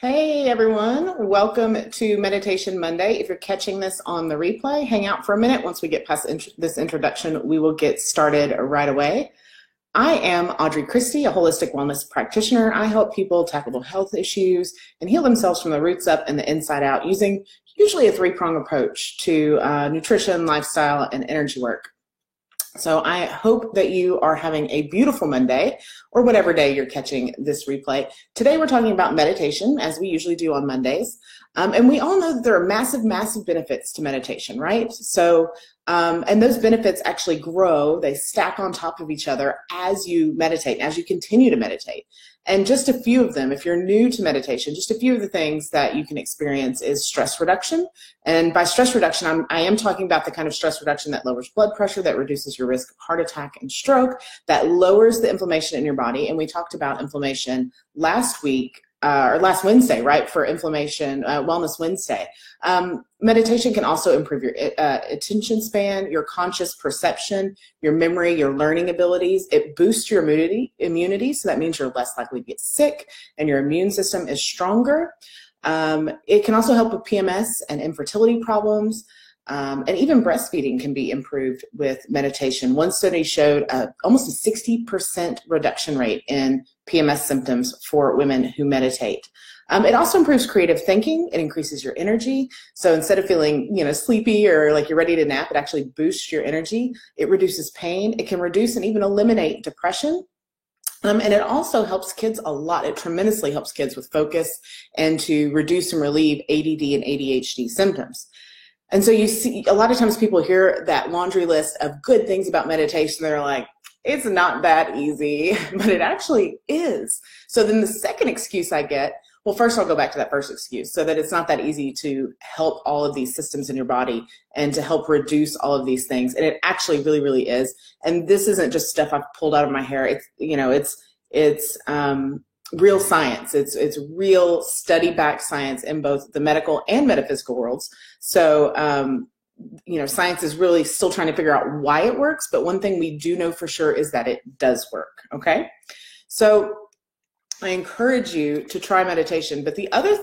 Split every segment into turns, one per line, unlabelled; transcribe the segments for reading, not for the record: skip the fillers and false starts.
Hey everyone, welcome to Meditation Monday. If you're catching this on the replay, hang out for a minute. Once we get past this introduction, we will get started right away. I am Audrey Christie, a holistic wellness practitioner. I help people tackle health issues and heal themselves from the roots up and the inside out using usually a three-pronged approach to nutrition, lifestyle, and energy work. So I hope that you are having a beautiful Monday or whatever day you're catching this replay. Today we're talking about meditation, as we usually do on Mondays. And we all know that there are massive, massive benefits to meditation, right? So, and those benefits actually grow, they stack on top of each other as you meditate, as you continue to meditate. And just a few of them, if you're new to meditation, just a few of the things that you can experience is stress reduction. And by stress reduction, I am talking about the kind of stress reduction that lowers blood pressure, that reduces your risk of heart attack and stroke, that lowers the inflammation in your body. And we talked about inflammation last week, or last Wednesday, right, for Inflammation Wellness Wednesday. Meditation can also improve your attention span, your conscious perception, your memory, your learning abilities. It boosts your immunity, so that means you're less likely to get sick and your immune system is stronger. It can also help with PMS and infertility problems. And even breastfeeding can be improved with meditation. One study showed almost a 60% reduction rate in PMS symptoms for women who meditate. It also improves creative thinking. It increases your energy. So instead of feeling, sleepy or like you're ready to nap, it actually boosts your energy. It reduces pain. It can reduce and even eliminate depression. And it also helps kids a lot. It tremendously helps kids with focus and to reduce and relieve ADD and ADHD symptoms. And so you see, a lot of times people hear that laundry list of good things about meditation. They're like, it's not that easy, but it actually is. So then the second excuse I get, well, first I'll go back to that first excuse, so that it's not that easy to help all of these systems in your body and to help reduce all of these things. And it actually really, really is. And this isn't just stuff I've pulled out of my hair. It's real science. It's real study-backed science in both the medical and metaphysical worlds. So, science is really still trying to figure out why it works, but one thing we do know for sure is that it does work, okay? So I encourage you to try meditation, but the other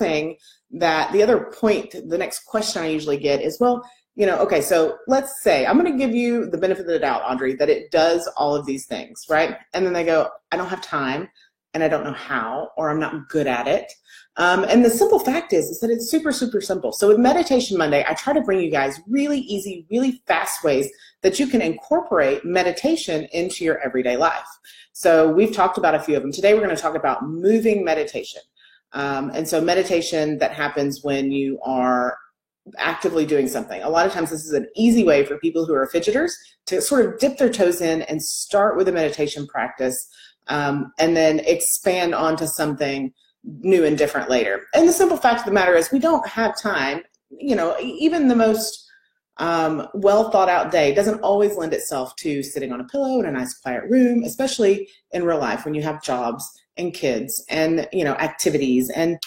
point, the next question I usually get is, well, okay, so let's say I'm going to give you the benefit of the doubt, Audrey, that it does all of these things, right? And then they go, I don't have time, and I don't know how, or I'm not good at it. And the simple fact is that it's super, super simple. So with Meditation Monday, I try to bring you guys really easy, really fast ways that you can incorporate meditation into your everyday life. So we've talked about a few of them. Today, we're going to talk about moving meditation. And so meditation that happens when you are actively doing something. A lot of times this is an easy way for people who are fidgeters to sort of dip their toes in and start with a meditation practice, and then expand onto something new and different later. And the simple fact of the matter is we don't have time. Even the most well thought out day doesn't always lend itself to sitting on a pillow in a nice quiet room, especially in real life when you have jobs and kids and activities and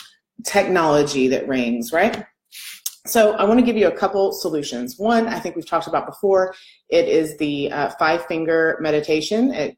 technology that rings, right? So I want to give you a couple solutions. One, I think we've talked about before. It is the 5-finger meditation.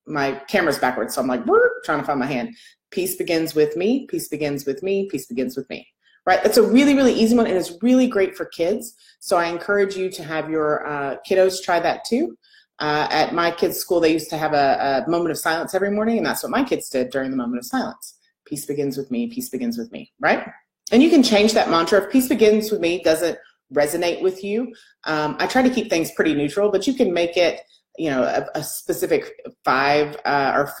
My camera's backwards, so I'm like, trying to find my hand. Peace begins with me, peace begins with me, peace begins with me, right? It's a really, really easy one, and it's really great for kids. So I encourage you to have your kiddos try that too. At my kids' school, they used to have a moment of silence every morning, and that's what my kids did during the moment of silence. Peace begins with me, peace begins with me, right? And you can change that mantra. If peace begins with me doesn't resonate with you, I try to keep things pretty neutral, but you can make it a specific 5 or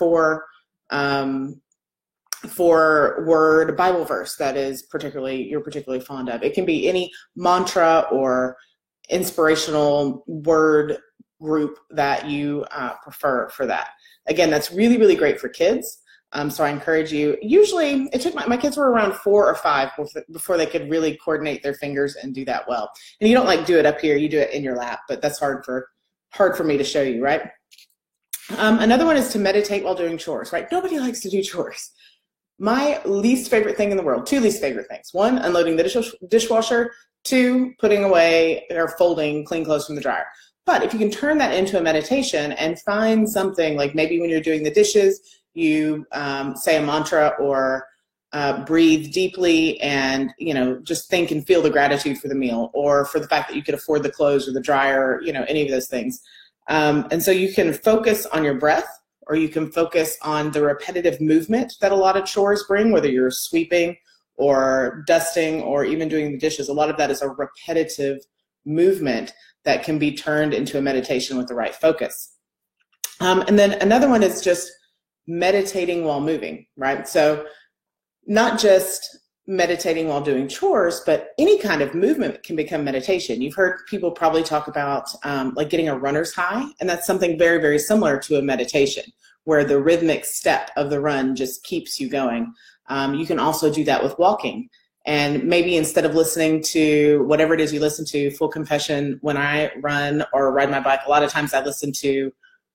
4-word Bible verse that is you're particularly fond of. It can be any mantra or inspirational word group that you prefer for that. Again, that's really, really great for kids. So I encourage you. Usually, it took my kids were around 4 or 5 before they could really coordinate their fingers and do that well. And you don't do it up here; you do it in your lap. But that's hard for me to show you, right? Another one is to meditate while doing chores, right? Nobody likes to do chores. My least favorite thing in the world, 2 least favorite things. 1, unloading the dishwasher. 2, putting away or folding clean clothes from the dryer. But if you can turn that into a meditation and find something like maybe when you're doing the dishes, you say a mantra or breathe deeply and, just think and feel the gratitude for the meal, or for the fact that you could afford the clothes or the dryer, any of those things. And so you can focus on your breath, or you can focus on the repetitive movement that a lot of chores bring, whether you're sweeping or dusting or even doing the dishes. A lot of that is a repetitive movement that can be turned into a meditation with the right focus. And then another one is just meditating while moving, right? So not just meditating while doing chores, but any kind of movement can become meditation. You've heard people probably talk about like getting a runner's high, and that's something very, very similar to a meditation, where the rhythmic step of the run just keeps you going. You can also do that with walking. And maybe instead of listening to whatever it is you listen to, full confession, when I run or ride my bike, a lot of times I listen to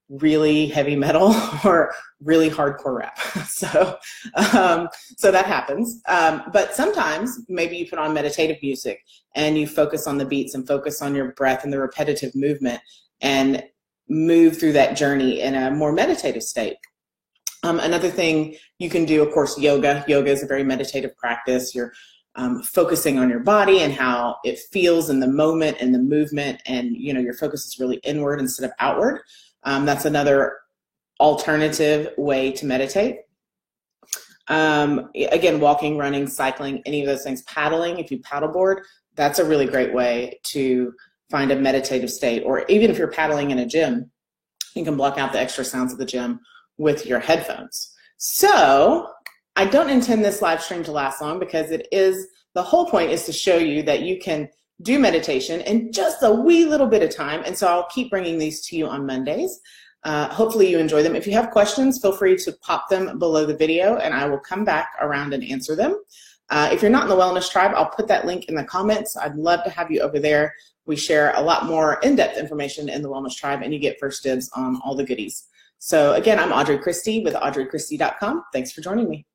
really heavy metal or really hardcore rap. So that happens. But sometimes maybe you put on meditative music and you focus on the beats and focus on your breath and the repetitive movement and move through that journey in a more meditative state. Another thing you can do, of course, yoga. Yoga is a very meditative practice. You're focusing on your body and how it feels in the moment and the movement, and your focus is really inward instead of outward. That's another alternative way to meditate. Again, walking, running, cycling, any of those things. Paddling, if you paddleboard, that's a really great way to find a meditative state. Or even if you're paddling in a gym, you can block out the extra sounds of the gym with your headphones. So I don't intend this live stream to last long, because the whole point is to show you that you can do meditation in just a wee little bit of time. And so I'll keep bringing these to you on Mondays. Hopefully you enjoy them. If you have questions, feel free to pop them below the video and I will come back around and answer them. If you're not in the Wellness Tribe, I'll put that link in the comments. I'd love to have you over there. We share a lot more in-depth information in the Wellness Tribe, and you get first dibs on all the goodies. So again, I'm Audrey Christie with audreychristie.com. Thanks for joining me.